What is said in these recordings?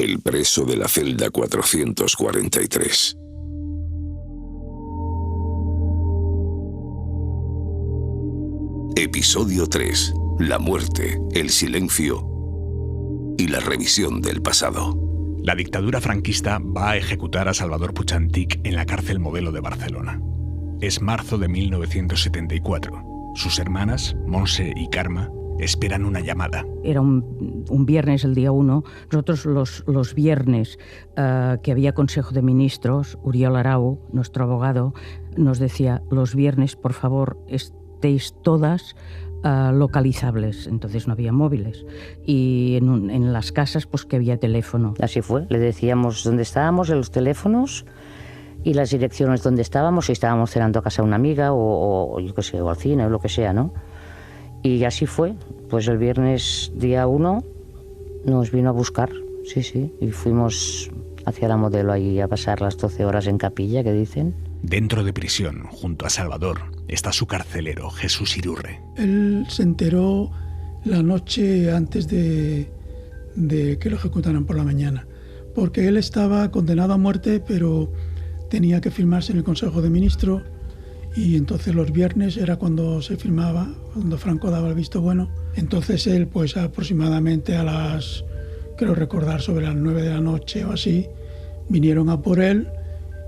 El preso de la celda 443. Episodio 3. La muerte, el silencio y la revisión del pasado. La dictadura franquista va a ejecutar a Salvador Puig Antich en la cárcel Modelo de Barcelona. Es marzo de 1974. Sus hermanas, Montse y Carme, esperan una llamada. Era un viernes, el día 1. Nosotros los viernes que había Consejo de Ministros, Uriol Arau, nuestro abogado, nos decía, los viernes, por favor, estéis todas localizables. Entonces no había móviles. Y en las casas, pues que había teléfono. Así fue. Le decíamos dónde estábamos, en los teléfonos y las direcciones donde estábamos, si estábamos cenando a casa de una amiga o yo qué sé, o al cine o lo que sea, ¿no? Y así fue. Pues el viernes día 1 nos vino a buscar, sí, y fuimos hacia la Modelo ahí a pasar las 12 horas en capilla, que dicen. Dentro de prisión, junto a Salvador, está su carcelero, Jesús Irurre. Él se enteró la noche antes de que lo ejecutaran por la mañana, porque él estaba condenado a muerte, pero tenía que firmarse en el Consejo de Ministros, y entonces los viernes era cuando se firmaba, cuando Franco daba el visto bueno. Entonces él, pues aproximadamente a las, creo recordar, sobre las 9 de la noche o así, vinieron a por él,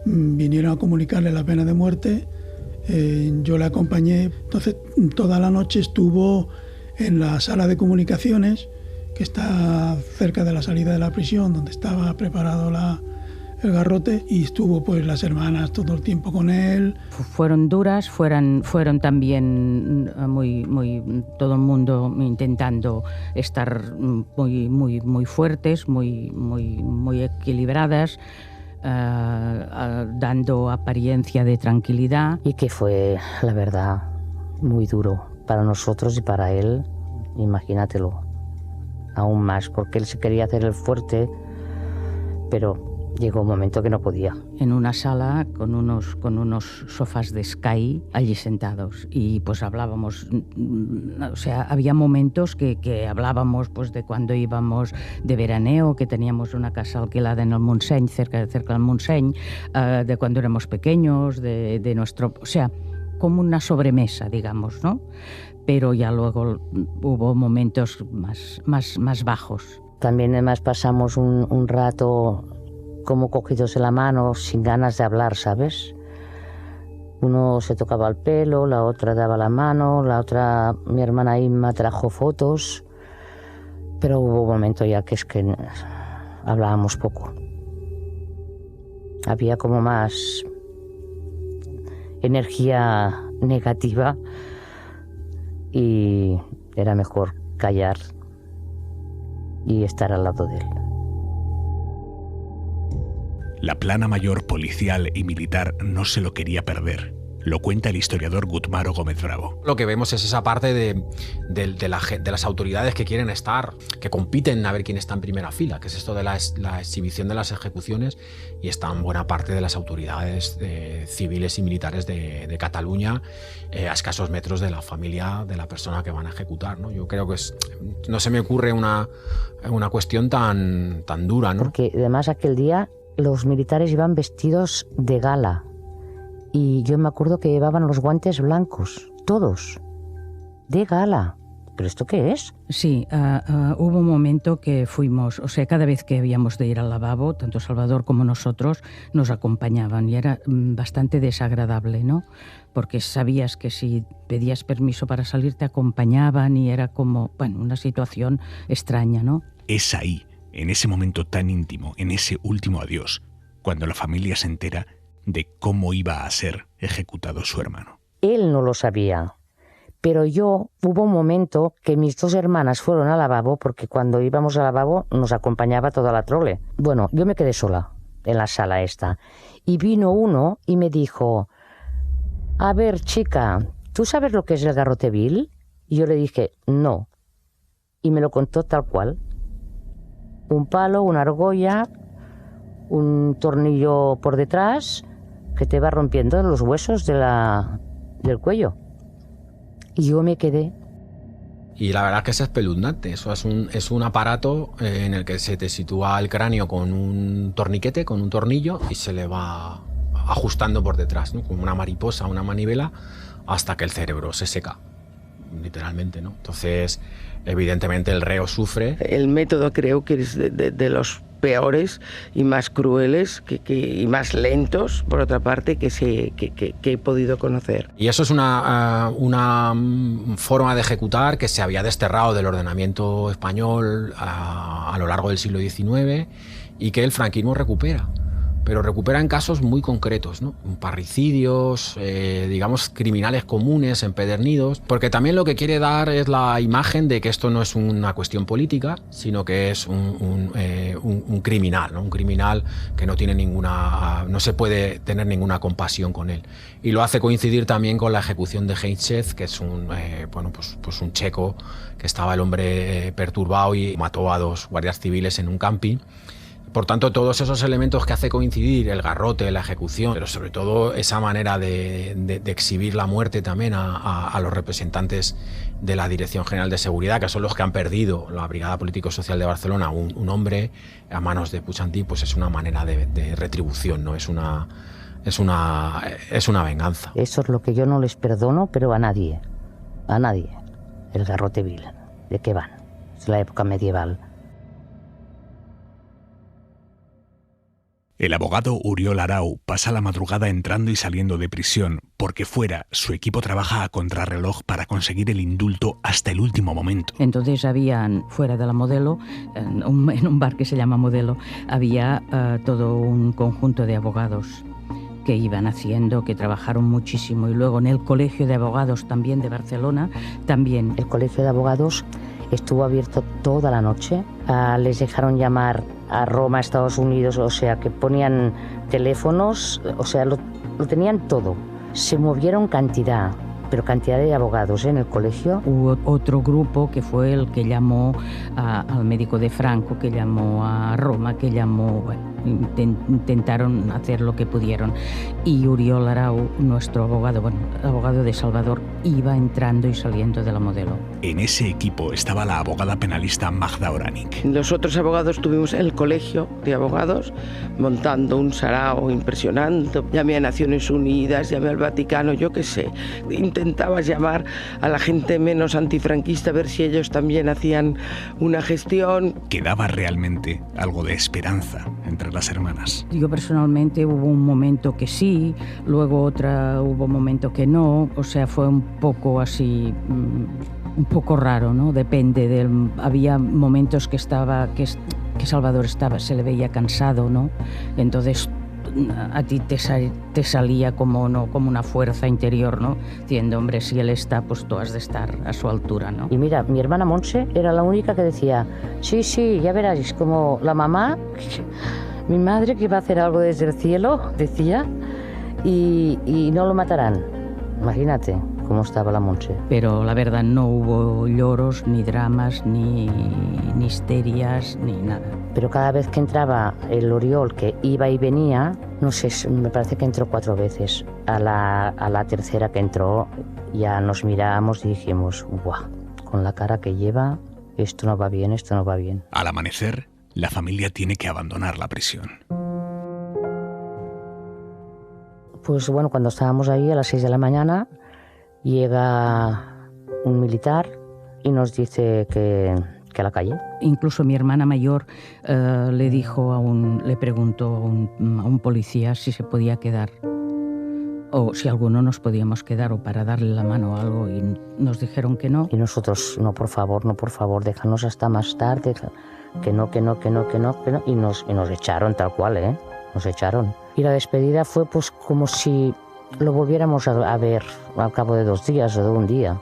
vinieron a comunicarle la pena de muerte. Yo le acompañé. Entonces toda la noche estuvo en la sala de comunicaciones, que está cerca de la salida de la prisión, donde estaba preparado el garrote, y estuvo pues las hermanas todo el tiempo con él. Fueron duras, fueron también muy todo el mundo intentando estar muy fuertes, muy equilibradas, dando apariencia de tranquilidad. Y que fue, la verdad, muy duro para nosotros y para él, imagínatelo, aún más, porque él se quería hacer el fuerte, pero llegó un momento que no podía. En una sala con unos sofás de Sky allí sentados, y pues hablábamos, o sea, había momentos que hablábamos pues de cuando íbamos de veraneo, que teníamos una casa alquilada en el Montseny, cerca del Montseny, de cuando éramos pequeños, de nuestro, o sea, como una sobremesa, digamos, ¿no? Pero ya luego hubo momentos más bajos. También además pasamos un rato como cogidos de la mano, sin ganas de hablar, ¿sabes? Uno se tocaba el pelo, la otra daba la mano, la otra, mi hermana Inma, trajo fotos, pero hubo un momento ya que es que hablábamos poco. Había como más energía negativa y era mejor callar y estar al lado de él. La plana mayor policial y militar no se lo quería perder. Lo cuenta el historiador Gutmaro Gómez Bravo. Lo que vemos es esa parte de las autoridades que quieren estar, que compiten a ver quién está en primera fila, que es esto de la exhibición de las ejecuciones, y están buena parte de las autoridades civiles y militares de Cataluña, a escasos metros de la familia de la persona que van a ejecutar, ¿no? Yo creo que no se me ocurre una cuestión tan dura, ¿no? Porque además aquel día los militares iban vestidos de gala, y yo me acuerdo que llevaban los guantes blancos, todos, de gala. ¿Pero esto qué es? Sí, hubo un momento que fuimos, o sea, cada vez que habíamos de ir al lavabo, tanto Salvador como nosotros, nos acompañaban, y era bastante desagradable, ¿no? Porque sabías que si pedías permiso para salir te acompañaban, y era como, bueno, una situación extraña, ¿no? Es ahí, en ese momento tan íntimo, en ese último adiós, cuando la familia se entera de cómo iba a ser ejecutado su hermano. Él no lo sabía, pero hubo un momento que mis dos hermanas fueron al lavabo, porque cuando íbamos al lavabo nos acompañaba toda la trole. Bueno, yo me quedé sola en la sala esta, y vino uno y me dijo: a ver, chica, ¿tú sabes lo que es el garrote vil? Y yo le dije, no, y me lo contó tal cual. Un palo, una argolla, un tornillo por detrás que te va rompiendo los huesos del cuello. Y yo me quedé Y la verdad es que es espeluznante. Eso es un aparato en el que se te sitúa el cráneo con un torniquete, con un tornillo, y se le va ajustando por detrás, ¿no? Como una mariposa, una manivela, hasta que el cerebro se seca, literalmente, ¿no? Entonces, evidentemente el reo sufre. El método creo que es de los peores y más crueles y más lentos, por otra parte, que he podido conocer. Y eso es una forma de ejecutar que se había desterrado del ordenamiento español a lo largo del siglo XIX y que el franquismo recupera. Pero recupera en casos muy concretos, ¿no? Parricidios, digamos, criminales comunes, empedernidos, porque también lo que quiere dar es la imagen de que esto no es una cuestión política, sino que es un criminal, ¿no? Un criminal que no tiene no se puede tener ninguna compasión con él. Y lo hace coincidir también con la ejecución de Heinz, que es un checo, que estaba el hombre perturbado y mató a 2 guardias civiles en un camping. Por tanto, todos esos elementos que hace coincidir el garrote, la ejecución, pero sobre todo esa manera de exhibir la muerte también a los representantes de la Dirección General de Seguridad, que son los que han perdido la Brigada Político-Social de Barcelona, un hombre a manos de Puigdentí, pues es una manera de retribución, ¿no? Es una venganza. Eso es lo que yo no les perdono, pero a nadie, el garrote vil. ¿De qué van? Es la época medieval. El abogado Uriol Arau pasa la madrugada entrando y saliendo de prisión porque fuera su equipo trabaja a contrarreloj para conseguir el indulto hasta el último momento. Entonces habían, fuera de la Modelo, en un bar que se llama Modelo, había todo un conjunto de abogados que iban haciendo, que trabajaron muchísimo. Y luego en el Colegio de Abogados también de Barcelona, también. El Colegio de Abogados estuvo abierto toda la noche. Les dejaron llamar a Roma, Estados Unidos, o sea, que ponían teléfonos, o sea, lo tenían todo. Se movieron cantidad de abogados en el colegio. Hubo otro grupo que fue el que llamó al médico de Franco, que llamó a Roma, que llamó, bueno, intentaron hacer lo que pudieron. Y Uriol Arau, nuestro abogado, abogado de Salvador, iba entrando y saliendo de la Modelo. En ese equipo estaba la abogada penalista Magda Oranik. Los otros abogados tuvimos el colegio de abogados montando un sarao impresionante. Llamé a Naciones Unidas, llamé al Vaticano, yo qué sé. Intentaba llamar a la gente menos antifranquista a ver si ellos también hacían una gestión. Quedaba realmente algo de esperanza entre las hermanas. Yo personalmente hubo un momento que sí, luego hubo un momento que no, o sea, fue un poco así, un poco raro, ¿no? Depende había momentos que Salvador se le veía cansado, ¿no? Entonces a ti te salía como una fuerza interior, ¿no? Diciendo, hombre, si él está, pues tú has de estar a su altura, ¿no? Y mira, mi hermana Monse era la única que decía, sí, ya verás, es como la mamá, mi madre que va a hacer algo desde el cielo, decía, y no lo matarán. Imagínate cómo estaba la Monse. Pero la verdad no hubo lloros, ni dramas, ni histerias, ni nada. Pero cada vez que entraba el Uriol, que iba y venía, no sé, me parece que entró 4 veces. A la tercera que entró ya nos mirábamos y dijimos, ¡buah! Con la cara que lleva, esto no va bien, esto no va bien. Al amanecer, la familia tiene que abandonar la prisión. Pues bueno, cuando estábamos ahí a las 6 de la mañana, llega un militar y nos dice que a la calle. Incluso mi hermana mayor le preguntó a un policía si se podía quedar o si alguno nos podíamos quedar o para darle la mano o algo, y nos dijeron que no. Y nosotros, no, por favor, déjanos hasta más tarde, que no, y nos echaron tal cual, nos echaron. Y la despedida fue pues como si lo volviéramos a ver al cabo de 2 días o de un día.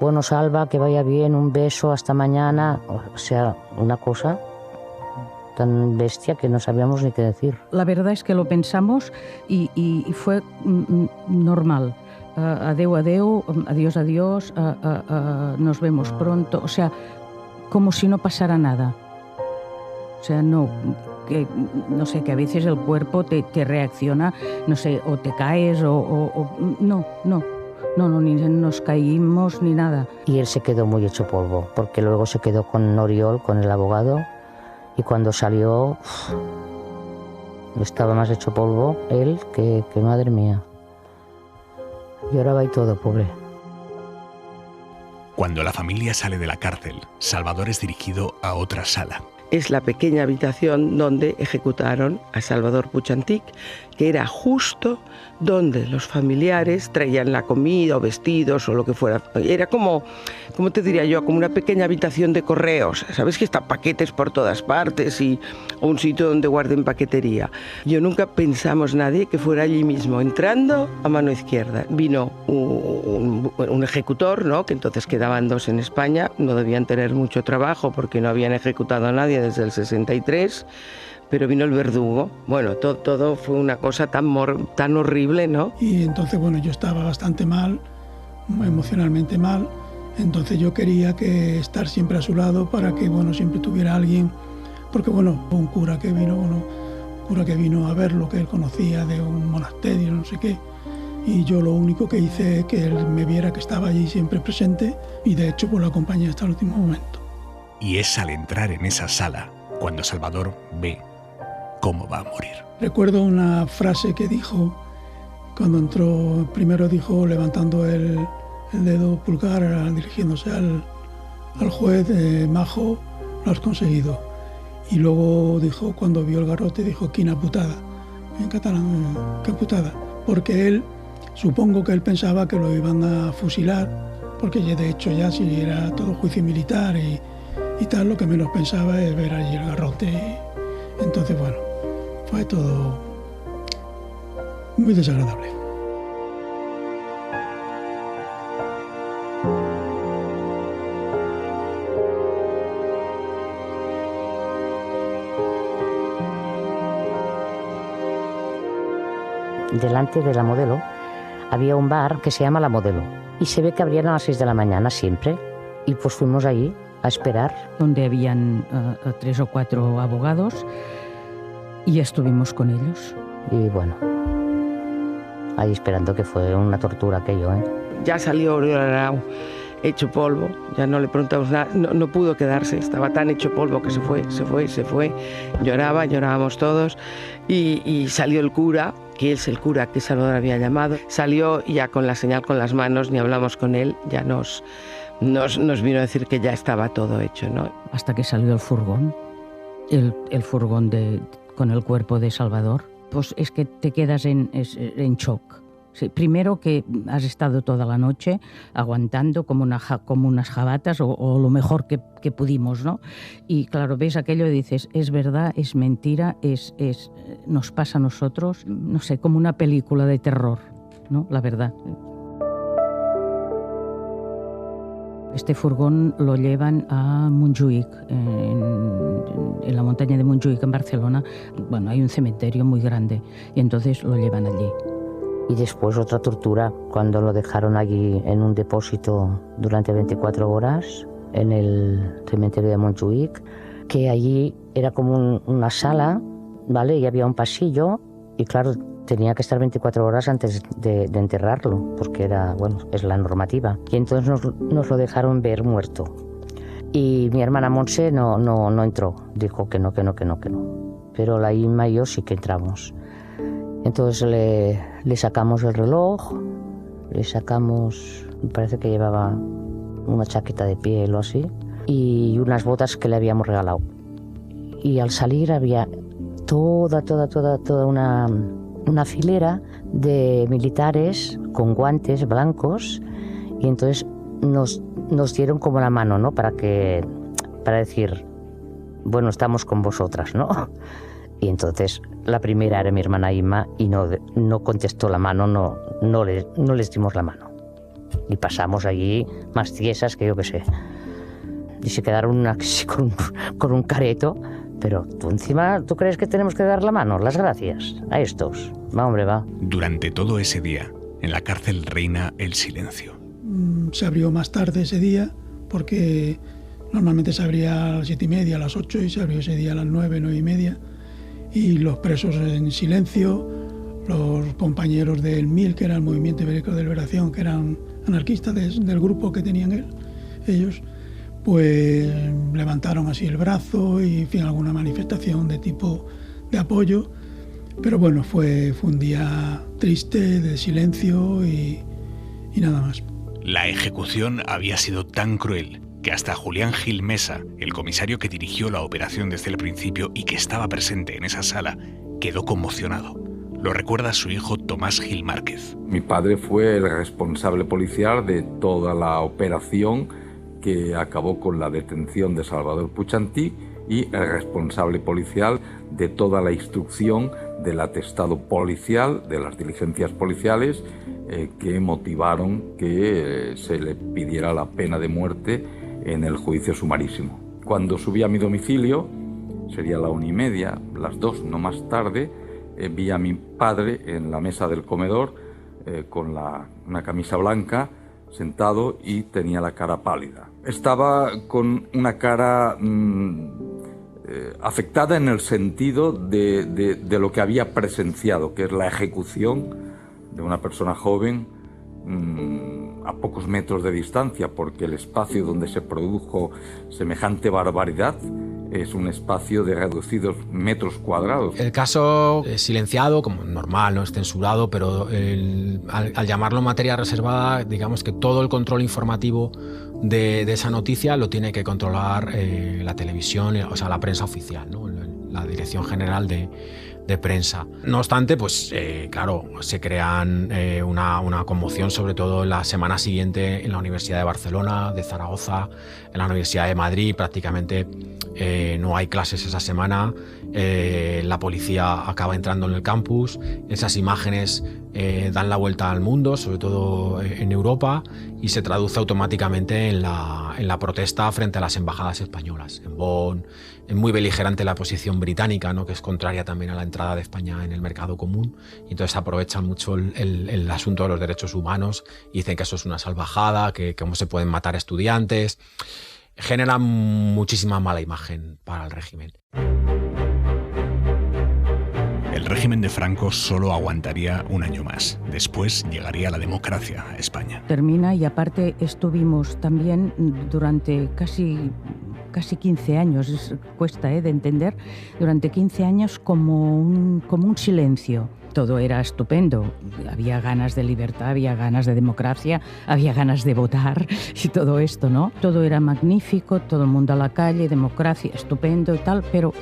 Bueno, Salva, que vaya bien, un beso, hasta mañana. O sea, una cosa tan bestia que no sabíamos ni qué decir. La verdad es que lo pensamos y fue normal. Adeu, adiós, nos vemos pronto. O sea, como si no pasara nada. O sea, no sé, que a veces el cuerpo te reacciona, no sé, o te caes o no. ni nos caímos ni nada. Y él se quedó muy hecho polvo, porque luego se quedó con Oriol, con el abogado, y cuando salió estaba más hecho polvo él que madre mía. Lloraba y todo, pobre. Cuando la familia sale de la cárcel, Salvador es dirigido a otra sala. Es la pequeña habitación donde ejecutaron a Salvador Puig, que era justo donde los familiares traían la comida o vestidos o lo que fuera. Era como te diría yo, como una pequeña habitación de correos. ¿Sabes que están paquetes por todas partes y un sitio donde guarden paquetería? Yo nunca pensamos nadie que fuera allí mismo, entrando a mano izquierda. Vino un ejecutor, ¿no? Que entonces quedaban 2 en España, no debían tener mucho trabajo porque no habían ejecutado a nadie desde el 63, pero vino el verdugo. Bueno, todo fue una cosa tan horrible, ¿no? Y entonces, bueno, yo estaba bastante mal, emocionalmente mal, entonces yo quería estar siempre a su lado para que, bueno, siempre tuviera alguien, porque, bueno, un cura que vino a ver lo que él conocía de un monasterio, no sé qué, y yo lo único que hice es que él me viera que estaba allí siempre presente, y de hecho pues lo acompañé hasta el último momento. Y es al entrar en esa sala cuando Salvador ve cómo va a morir. Recuerdo una frase que dijo cuando entró, primero dijo levantando el dedo pulgar, dirigiéndose al juez, Majo, lo has conseguido. Y luego dijo, cuando vio el garrote, dijo, quina putada, en catalán, qué putada. Porque él, supongo que él pensaba que lo iban a fusilar, porque de hecho ya si era todo juicio militar y tal, lo que menos pensaba es ver allí el garrote. Entonces, bueno, fue todo muy desagradable. Delante de la Modelo había un bar que se llama La Modelo y se ve que abrían a las 6 de la mañana siempre, y pues fuimos allí a esperar. Donde habían 3 o 4 abogados y estuvimos con ellos. Y bueno, ahí esperando, que fue una tortura aquello, ¿eh? Ya salió Oriol Arau hecho polvo, ya no le preguntamos nada, no pudo quedarse, estaba tan hecho polvo que se fue, llorábamos todos, y salió el cura, que es el cura que Salvador había llamado, salió ya con la señal con las manos, ni hablamos con él, ya nos vino a decir que ya estaba todo hecho, ¿no? Hasta que salió el furgón, el furgón con el cuerpo de Salvador, pues es que te quedas en shock. Sí, primero que has estado toda la noche aguantando como unas jabatas o lo mejor que pudimos, ¿no? Y claro, ves aquello y dices, es verdad, es mentira, nos pasa a nosotros, no sé, como una película de terror, ¿no? La verdad. Este furgón lo llevan a Montjuïc, en la montaña de Montjuïc, en Barcelona. Bueno, hay un cementerio muy grande y entonces lo llevan allí. Y después otra tortura, cuando lo dejaron allí en un depósito durante 24 horas en el cementerio de Montjuïc, que allí era como una sala, ¿vale? Y había un pasillo y claro, tenía que estar 24 horas antes de enterrarlo, porque era, bueno, es la normativa. Y entonces nos lo dejaron ver muerto. Y mi hermana Monse no entró, dijo que no. Pero la Inma y yo sí que entramos. Entonces le sacamos el reloj, le sacamos, me parece que llevaba una chaqueta de piel o así, y unas botas que le habíamos regalado. Y al salir había toda una filera de militares con guantes blancos, y entonces nos dieron como la mano, ¿no? Para decir, bueno, estamos con vosotras, ¿no? Y entonces la primera era mi hermana Inma y no contestó la mano, no les dimos la mano. Y pasamos allí más tiesas que yo qué sé. Y se quedaron así con un careto. Pero tú encima, ¿tú crees que tenemos que dar la mano, las gracias a estos? Va, hombre, va. Durante todo ese día, en la cárcel reina el silencio. Se abrió más tarde ese día porque normalmente se abría a las 7:30, a las 8, y se abrió ese día a las 9:30. Y los presos en silencio, los compañeros del MIL, que era el Movimiento Ibérico de Liberación, que eran anarquistas del grupo que tenían ellos, pues levantaron así el brazo y, en fin, alguna manifestación de tipo de apoyo. Pero bueno, fue un día triste, de silencio y nada más. La ejecución había sido tan cruel que hasta Julián Gil Mesa, el comisario que dirigió la operación desde el principio y que estaba presente en esa sala, quedó conmocionado. Lo recuerda su hijo Tomás Gil Márquez. Mi padre fue el responsable policial de toda la operación que acabó con la detención de Salvador Puig y el responsable policial de toda la instrucción del atestado policial, de las diligencias policiales que motivaron que se le pidiera la pena de muerte en el juicio sumarísimo. Cuando subí a mi domicilio, sería la 1:30, las 2, no más tarde, vi a mi padre en la mesa del comedor con una camisa blanca, sentado, y tenía la cara pálida. Estaba con una cara afectada en el sentido de lo que había presenciado, que es la ejecución de una persona joven a pocos metros de distancia, porque el espacio donde se produjo semejante barbaridad es un espacio de reducidos metros cuadrados. El caso es silenciado, como normal, no es censurado, pero al llamarlo materia reservada, digamos que todo el control informativo de esa noticia lo tiene que controlar la televisión, o sea, la prensa oficial, ¿no? La Dirección General de Prensa. No obstante, pues claro, se crean una conmoción, sobre todo en la semana siguiente en la Universidad de Barcelona, de Zaragoza, en la Universidad de Madrid. Prácticamente no hay clases esa semana. La policía acaba entrando en el campus. Esas imágenes dan la vuelta al mundo, sobre todo en Europa, y se traduce automáticamente en la protesta frente a las embajadas españolas. En Bonn es muy beligerante la posición británica, ¿no?, que es contraria también a la entrada de España en el mercado común, y entonces aprovechan mucho el asunto de los derechos humanos y dicen que eso es una salvajada, que cómo se pueden matar estudiantes. Generan muchísima mala imagen para el régimen. El régimen de Franco solo aguantaría un año más. Después llegaría la democracia a España. Termina, y aparte estuvimos también durante casi 15 años, cuesta de entender, durante 15 años como un silencio. Todo era estupendo, había ganas de libertad, había ganas de democracia, había ganas de votar y todo esto, ¿no? Todo era magnífico, todo el mundo a la calle, democracia, estupendo y tal, pero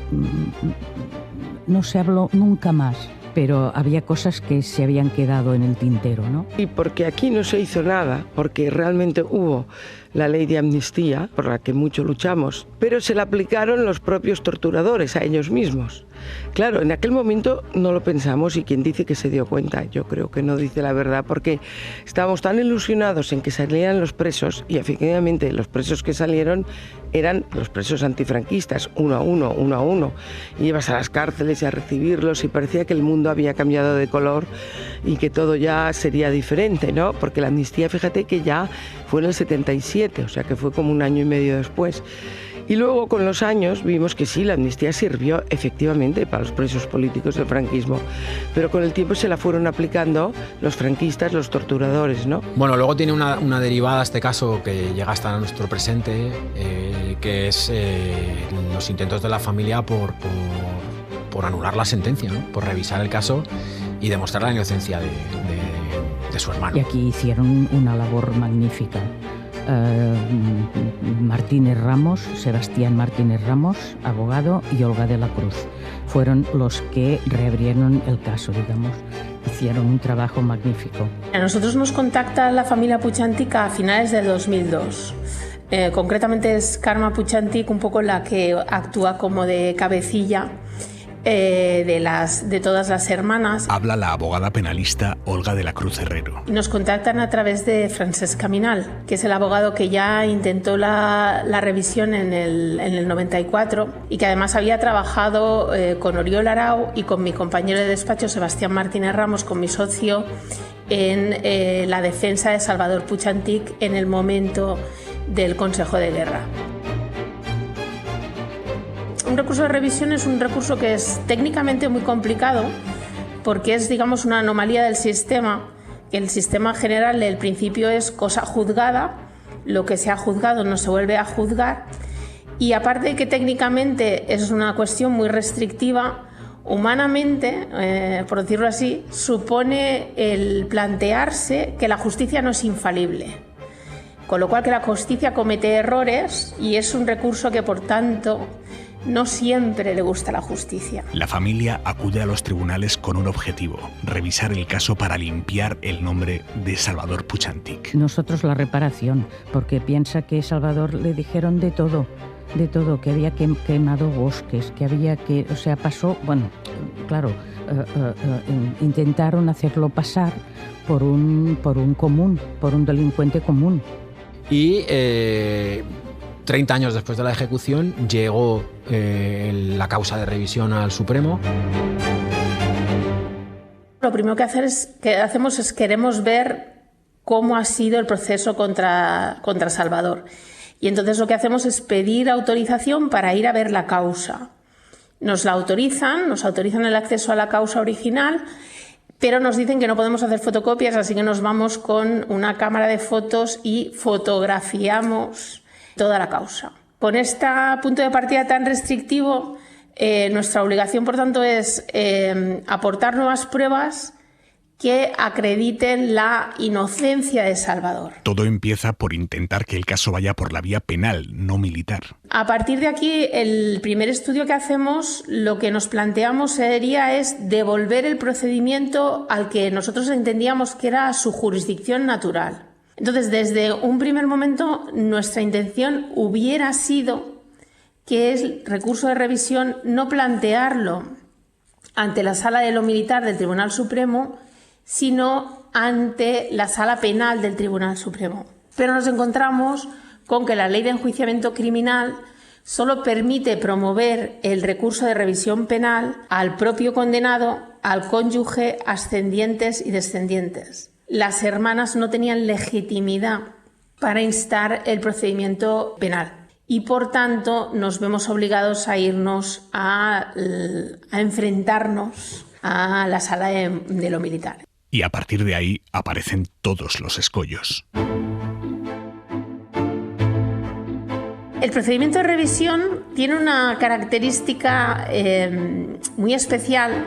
no se habló nunca más. Pero había cosas que se habían quedado en el tintero, ¿no? Y porque aquí no se hizo nada, porque realmente hubo la ley de amnistía, por la que mucho luchamos, pero se la aplicaron los propios torturadores a ellos mismos. Claro, en aquel momento no lo pensamos, y quien dice que se dio cuenta, yo creo que no dice la verdad, porque estábamos tan ilusionados en que salieran los presos, y efectivamente los presos que salieron eran los presos antifranquistas, uno a uno, y ibas a las cárceles y a recibirlos, y parecía que el mundo había cambiado de color y que todo ya sería diferente, ¿no? Porque la amnistía, fíjate que ya fue en el 77, o sea que fue como un año y medio después. Y luego, con los años, vimos que sí, la amnistía sirvió efectivamente para los presos políticos del franquismo, pero con el tiempo se la fueron aplicando los franquistas, los torturadores, ¿no? Bueno, luego tiene una derivada este caso que llega hasta nuestro presente, que es los intentos de la familia por anular la sentencia, ¿no? Por revisar el caso y demostrar la inocencia de su hermano. Y aquí hicieron una labor magnífica. Sebastián Martínez Ramos, abogado, y Olga de la Cruz. Fueron los que reabrieron el caso, digamos. Hicieron un trabajo magnífico. A nosotros nos contacta la familia Puig a finales del 2002. Concretamente es Carme Puig un poco la que actúa como de cabecilla de todas las hermanas. Habla la abogada penalista Olga de la Cruz Herrero. Nos contactan a través de Francesc Caminal, que es el abogado que ya intentó la revisión en el 94 y que además había trabajado con Oriol Arau y con mi compañero de despacho Sebastián Martínez Ramos, con mi socio, en la defensa de Salvador Puig en el momento del Consejo de Guerra. Un recurso de revisión es un recurso que es técnicamente muy complicado, porque es, digamos, una anomalía del sistema, que el sistema general del principio es cosa juzgada, lo que se ha juzgado no se vuelve a juzgar, y aparte de que técnicamente es una cuestión muy restrictiva, humanamente, por decirlo así, supone el plantearse que la justicia no es infalible, con lo cual que la justicia comete errores y es un recurso que, por tanto, no siempre le gusta a la justicia. La familia acude a los tribunales con un objetivo: revisar el caso para limpiar el nombre de Salvador Puig-Antich. Nosotros la reparación, porque piensa que Salvador le dijeron de todo, que había quemado bosques, que había que... O sea, pasó... Bueno, claro, intentaron hacerlo pasar por un delincuente común. Y 30 años después de la ejecución llegó la causa de revisión al Supremo. Lo primero que hacemos es queremos ver cómo ha sido el proceso contra Salvador. Y entonces lo que hacemos es pedir autorización para ir a ver la causa. Nos autorizan el acceso a la causa original, pero nos dicen que no podemos hacer fotocopias, así que nos vamos con una cámara de fotos y fotografiamos toda la causa. Con este punto de partida tan restrictivo, nuestra obligación, por tanto, es aportar nuevas pruebas que acrediten la inocencia de Salvador. Todo empieza por intentar que el caso vaya por la vía penal, no militar. A partir de aquí, el primer estudio que hacemos, lo que nos planteamos es devolver el procedimiento al que nosotros entendíamos que era su jurisdicción natural. Entonces, desde un primer momento, nuestra intención hubiera sido que el recurso de revisión no plantearlo ante la Sala de lo Militar del Tribunal Supremo, sino ante la Sala Penal del Tribunal Supremo. Pero nos encontramos con que la Ley de Enjuiciamiento Criminal solo permite promover el recurso de revisión penal al propio condenado, al cónyuge, ascendientes y descendientes. Las hermanas no tenían legitimidad para instar el procedimiento penal y, por tanto, nos vemos obligados a irnos a enfrentarnos a la Sala de lo Militar. Y a partir de ahí aparecen todos los escollos. El procedimiento de revisión tiene una característica muy especial,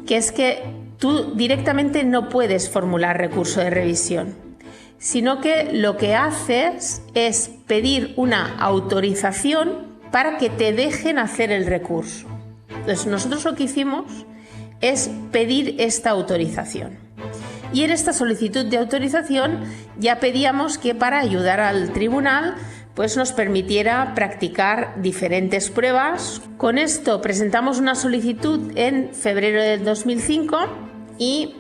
que es que tú directamente no puedes formular recurso de revisión, sino que lo que haces es pedir una autorización para que te dejen hacer el recurso. Entonces, nosotros lo que hicimos es pedir esta autorización. Y en esta solicitud de autorización ya pedíamos que para ayudar al tribunal pues nos permitiera practicar diferentes pruebas. Con esto presentamos una solicitud en febrero del 2005 y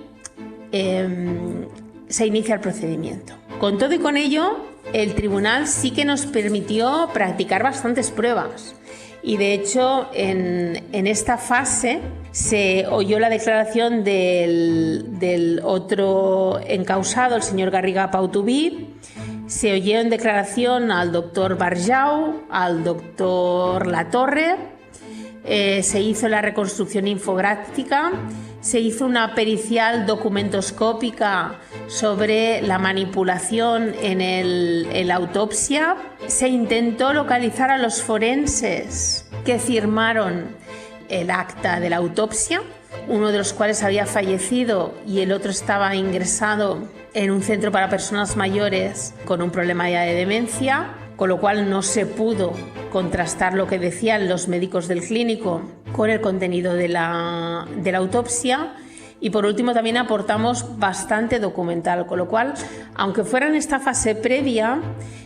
se inicia el procedimiento. Con todo y con ello, el tribunal sí que nos permitió practicar bastantes pruebas. Y de hecho, en esta fase se oyó la declaración del otro encausado, el señor Garriga Pautubí. Se oyó en declaración al doctor Barjau, al doctor Latorre. Se hizo la reconstrucción infográfica. Se hizo una pericial documentoscópica sobre la manipulación en la autopsia. Se intentó localizar a los forenses que firmaron el acta de la autopsia, uno de los cuales había fallecido y el otro estaba ingresado en un centro para personas mayores con un problema ya de demencia, con lo cual no se pudo contrastar lo que decían los médicos del clínico con el contenido de la autopsia. Y por último también aportamos bastante documental, con lo cual, aunque fuera en esta fase previa,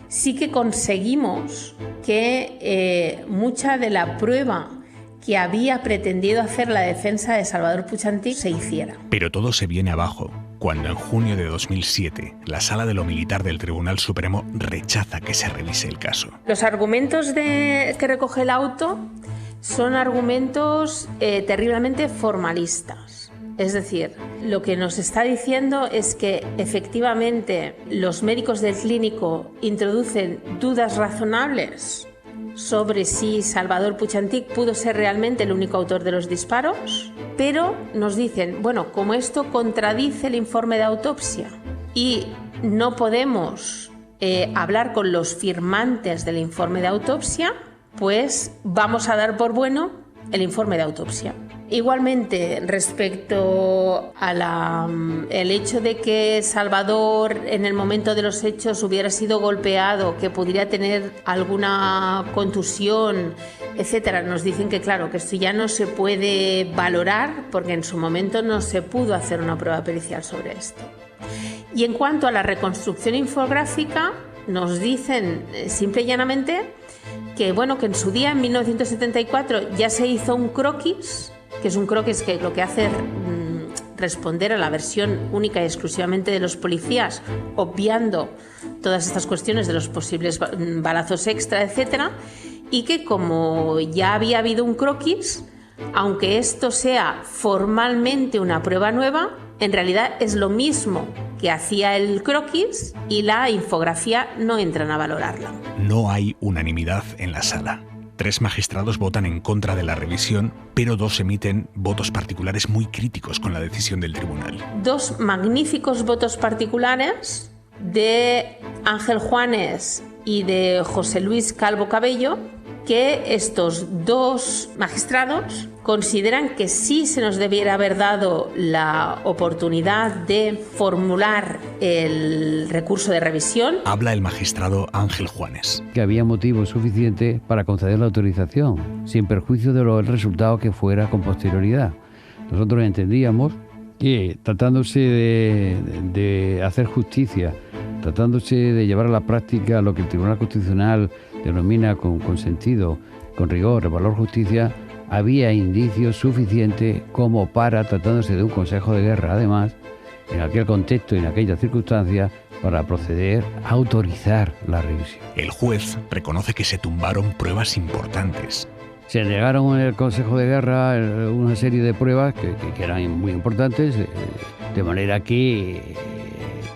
sí que conseguimos que mucha de la prueba que había pretendido hacer la defensa de Salvador Puig-Antich se hiciera. Pero todo se viene abajo cuando en junio de 2007 la Sala de lo Militar del Tribunal Supremo rechaza que se revise el caso. Los argumentos que recoge el auto son argumentos terriblemente formalistas. Es decir, lo que nos está diciendo es que efectivamente los médicos del clínico introducen dudas razonables sobre si Salvador Puig-Antich pudo ser realmente el único autor de los disparos, pero nos dicen, bueno, como esto contradice el informe de autopsia y no podemos hablar con los firmantes del informe de autopsia, pues vamos a dar por bueno el informe de autopsia. Igualmente, respecto a el hecho de que Salvador en el momento de los hechos hubiera sido golpeado, que pudiera tener alguna contusión, etcétera, nos dicen que claro, que esto ya no se puede valorar porque en su momento no se pudo hacer una prueba pericial sobre esto. Y en cuanto a la reconstrucción infográfica, nos dicen simple y llanamente que bueno, que en su día, en 1974, ya se hizo un croquis, que es un croquis que lo que hace es responder a la versión única y exclusivamente de los policías, obviando todas estas cuestiones de los posibles balazos extra, etcétera, y que como ya había habido un croquis, aunque esto sea formalmente una prueba nueva, en realidad es lo mismo que hacía el croquis y la infografía no entran a valorarla. No hay unanimidad en la sala. 3 magistrados votan en contra de la revisión, pero 2 emiten votos particulares muy críticos con la decisión del tribunal. 2 magníficos votos particulares de Ángel Juanes y de José Luis Calvo Cabello, que estos 2 magistrados consideran que sí se nos debiera haber dado la oportunidad de formular el recurso de revisión. Habla el magistrado Ángel Juanes. Que había motivos suficientes para conceder la autorización, sin perjuicio del resultado que fuera con posterioridad. Nosotros entendíamos que tratándose de hacer justicia, tratándose de llevar a la práctica lo que el Tribunal Constitucional denomina con sentido, con rigor, el valor justicia, había indicios suficientes como para, tratándose de un consejo de guerra, además, en aquel contexto y en aquellas circunstancias, para proceder a autorizar la revisión. El juez reconoce que se tumbaron pruebas importantes. Se negaron en el Consejo de Guerra una serie de pruebas que eran muy importantes, de manera que,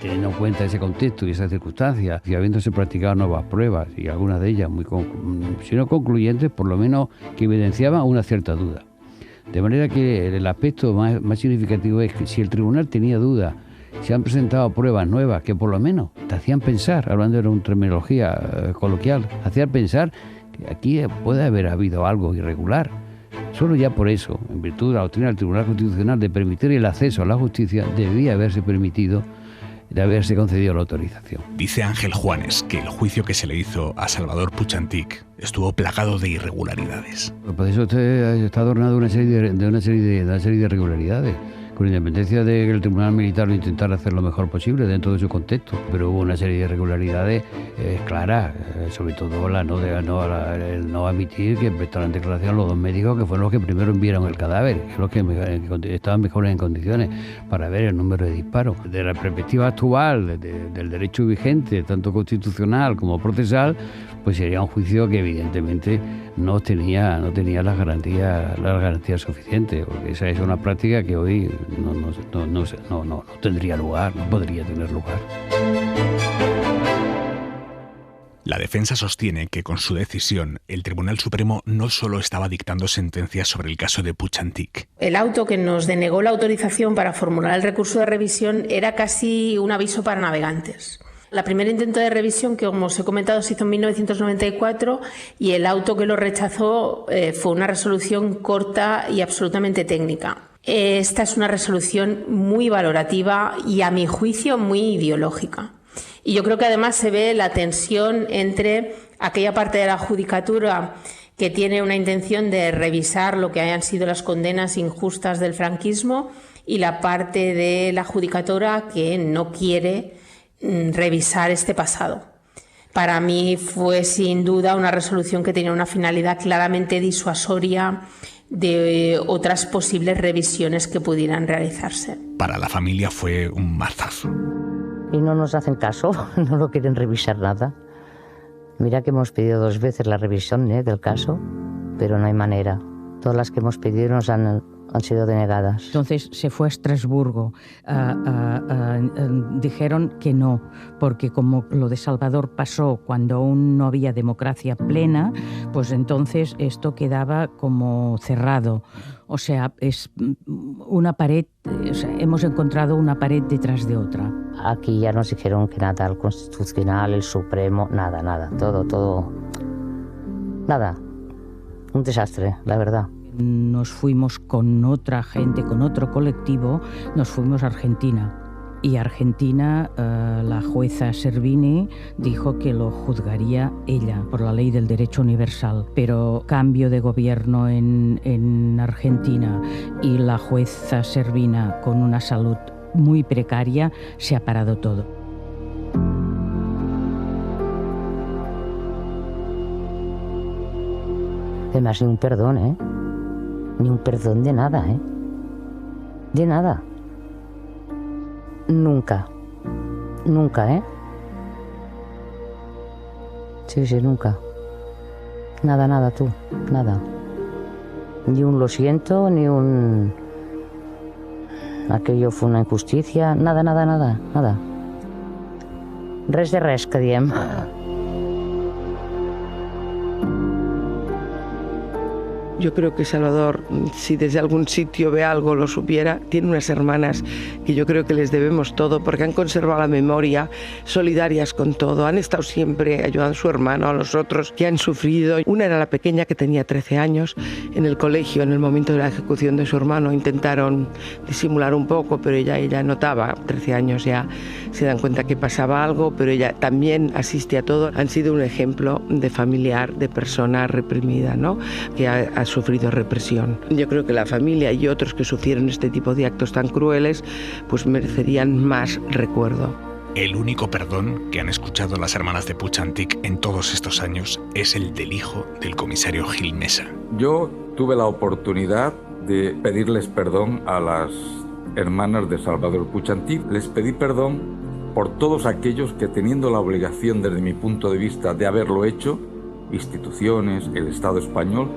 teniendo en cuenta ese contexto y esas circunstancias, y habiéndose practicado nuevas pruebas, y algunas de ellas muy, si no concluyentes, por lo menos que evidenciaban una cierta duda. De manera que el aspecto más significativo es que si el tribunal tenía dudas, se han presentado pruebas nuevas que por lo menos te hacían pensar, hablando de una terminología coloquial, hacían pensar que aquí puede haber habido algo irregular. Solo ya por eso, en virtud de la doctrina del Tribunal Constitucional de permitir el acceso a la justicia, debía haberse permitido, de haberse concedido la autorización. Dice Ángel Juanes que el juicio que se le hizo a Salvador Puig-Antich estuvo plagado de irregularidades. El proceso está adornado de una serie de irregularidades, con independencia de que el Tribunal Militar lo intentara hacer lo mejor posible dentro de su contexto, pero hubo una serie de irregularidades claras, sobre todo el no admitir que prestaran declaración los 2 médicos que fueron los que primero vieron el cadáver, que los que estaban mejores en condiciones para ver el número de disparos. De la perspectiva actual del derecho vigente, tanto constitucional como procesal, pues sería un juicio que evidentemente no tenía las garantías suficientes, porque esa es una práctica que hoy no tendría lugar, no podría tener lugar. La defensa sostiene que con su decisión el Tribunal Supremo no solo estaba dictando sentencias sobre el caso de Puig-Antich. El auto que nos denegó la autorización para formular el recurso de revisión era casi un aviso para navegantes. La primera intento de revisión, que como os he comentado, se hizo en 1994 y el auto que lo rechazó fue una resolución corta y absolutamente técnica. Esta es una resolución muy valorativa y, a mi juicio, muy ideológica. Y yo creo que además se ve la tensión entre aquella parte de la judicatura que tiene una intención de revisar lo que hayan sido las condenas injustas del franquismo y la parte de la judicatura que no quiere revisar este pasado. Para mí fue sin duda una resolución que tenía una finalidad claramente disuasoria de otras posibles revisiones que pudieran realizarse. Para la familia fue un mazazo. Y no nos hacen caso, no lo quieren revisar nada. Mira que hemos pedido 2 veces la revisión del caso, pero no hay manera. Todas las que hemos pedido nos han han sido denegadas. Entonces se fue a Estrasburgo. Dijeron que no, porque como lo de Salvador pasó cuando aún no había democracia plena, pues entonces esto quedaba como cerrado. O sea, es una pared, o sea, hemos encontrado una pared detrás de otra. Aquí ya nos dijeron que nada, el Constitucional, el Supremo, nada, todo, nada. Un desastre, la verdad. Nos fuimos con otra gente, con otro colectivo, nos fuimos a Argentina. Y Argentina, la jueza Servini dijo que lo juzgaría ella por la ley del derecho universal. Pero cambio de gobierno en Argentina y la jueza Servina con una salud muy precaria, se ha parado todo. Además, ni un perdón, ¿eh? Ni un perdón de nada, ¿eh? De nada. Nunca, ¿eh? Sí, nunca. Nada, tú, nada. Ni un lo siento, ni un... Aquello fue una injusticia, nada. Res de res, que diem. Yo creo que Salvador, si desde algún sitio ve algo, lo supiera, tiene unas hermanas que yo creo que les debemos todo porque han conservado la memoria, solidarias con todo, han estado siempre ayudando a su hermano, a los otros que han sufrido. Una era la pequeña que tenía 13 años, en el colegio, en el momento de la ejecución de su hermano, intentaron disimular un poco, pero ella notaba, 13 años ya se dan cuenta que pasaba algo, pero ella también asiste a todo. Han sido un ejemplo de familiar, de persona reprimida, ¿no? Que ha sufrido represión. Yo creo que la familia y otros que sufrieron este tipo de actos tan crueles pues merecerían más recuerdo. El único perdón que han escuchado las hermanas de Puig-Antich en todos estos años es el del hijo del comisario Gil Mesa. Yo tuve la oportunidad de pedirles perdón a las hermanas de Salvador Puig-Antich. Les pedí perdón por todos aquellos que, teniendo la obligación desde mi punto de vista de haberlo hecho, instituciones, el Estado español,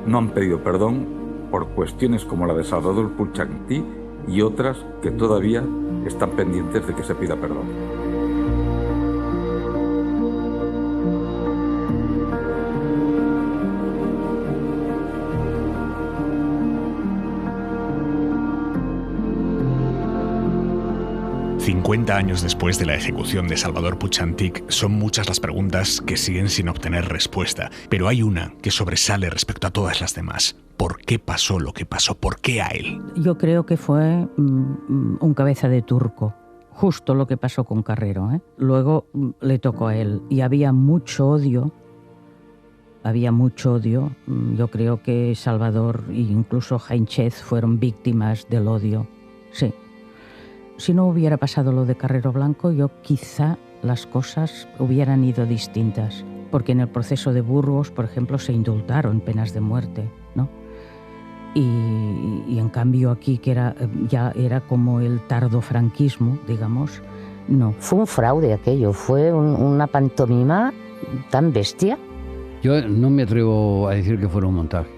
no han pedido perdón por cuestiones como la de Salvador Puig-Antich y otras que todavía están pendientes de que se pida perdón. ...50 años después de la ejecución de Salvador Puig-Antich, son muchas las preguntas que siguen sin obtener respuesta. Pero hay una que sobresale respecto a todas las demás. ¿Por qué pasó lo que pasó? ¿Por qué a él? Yo creo que fue un cabeza de turco. Justo lo que pasó con Carrero, ¿eh? Luego le tocó a él. Y había mucho odio. Yo creo que Salvador e incluso Hainchez fueron víctimas del odio. Sí. Si no hubiera pasado lo de Carrero Blanco, yo quizá las cosas hubieran ido distintas. Porque en el proceso de Burgos, por ejemplo, se indultaron penas de muerte, ¿no? Y en cambio aquí, que ya era como el tardofranquismo, digamos, no. Fue un fraude aquello, fue una pantomima tan bestia. Yo no me atrevo a decir que fuera un montaje.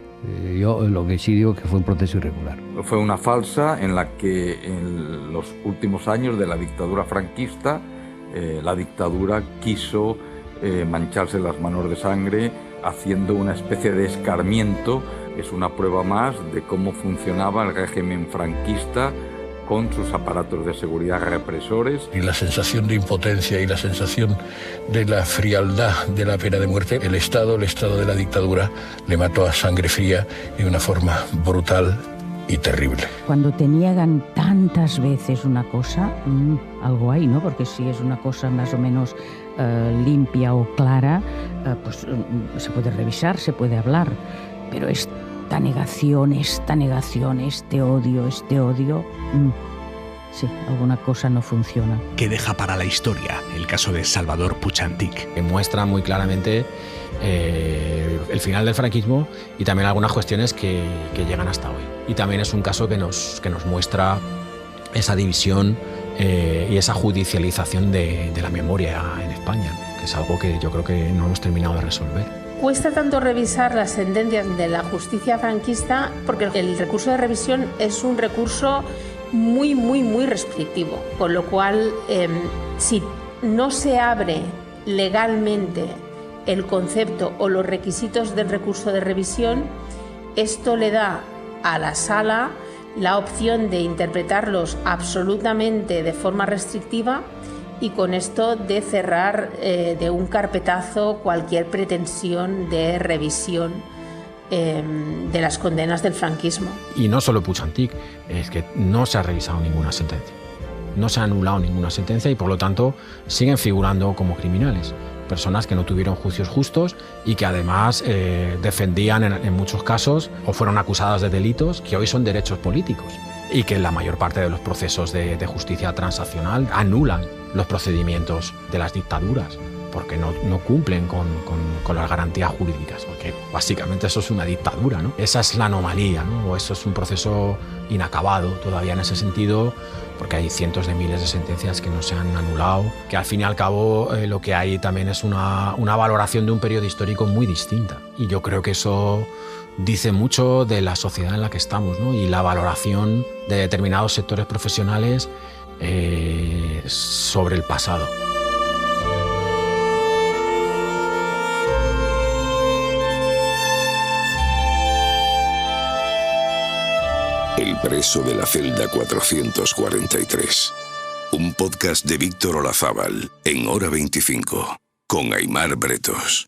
Yo lo que sí digo que fue un proceso irregular. Fue una farsa en la que en los últimos años de la dictadura franquista, la dictadura quiso mancharse las manos de sangre haciendo una especie de escarmiento. Es una prueba más de cómo funcionaba el régimen franquista con sus aparatos de seguridad represores. Y la sensación de impotencia y la sensación de la frialdad de la pena de muerte, el Estado de la dictadura, le mató a sangre fría y de una forma brutal y terrible. Cuando te niegan tantas veces una cosa, algo hay, ¿no? Porque si es una cosa más o menos limpia o clara, pues se puede revisar, se puede hablar. Pero esta negación, este odio, sí, alguna cosa no funciona. ¿Qué deja para la historia el caso de Salvador Puig-Antich? Que muestra muy claramente el final del franquismo y también algunas cuestiones que llegan hasta hoy. Y también es un caso que nos muestra esa división y esa judicialización de la memoria en España, que es algo que yo creo que no hemos terminado de resolver. cuesta tanto revisar las sentencias de la justicia franquista porque el recurso de revisión es un recurso muy, muy, muy restrictivo, con lo cual si no se abre legalmente el concepto o los requisitos del recurso de revisión, esto le da a la sala la opción de interpretarlos absolutamente de forma restrictiva y con esto de cerrar de un carpetazo cualquier pretensión de revisión de las condenas del franquismo. Y no solo Puig-Antich, es que no se ha revisado ninguna sentencia. No se ha anulado ninguna sentencia y por lo tanto siguen figurando como criminales. Personas que no tuvieron juicios justos y que además defendían en muchos casos o fueron acusadas de delitos que hoy son derechos políticos y que en la mayor parte de los procesos de justicia transaccional anulan los procedimientos de las dictaduras porque no cumplen con las garantías jurídicas, porque básicamente eso es una dictadura, ¿no? Esa es la anomalía, ¿no? O eso es un proceso inacabado todavía en ese sentido, porque hay cientos de miles de sentencias que no se han anulado, que al fin y al cabo lo que hay también es una valoración de un periodo histórico muy distinta. Y yo creo que eso dice mucho de la sociedad en la que estamos, ¿no? Y la valoración de determinados sectores profesionales sobre el pasado. El preso de la celda 443. Un podcast de Víctor Olazábal en Hora 25 con Aimar Bretos.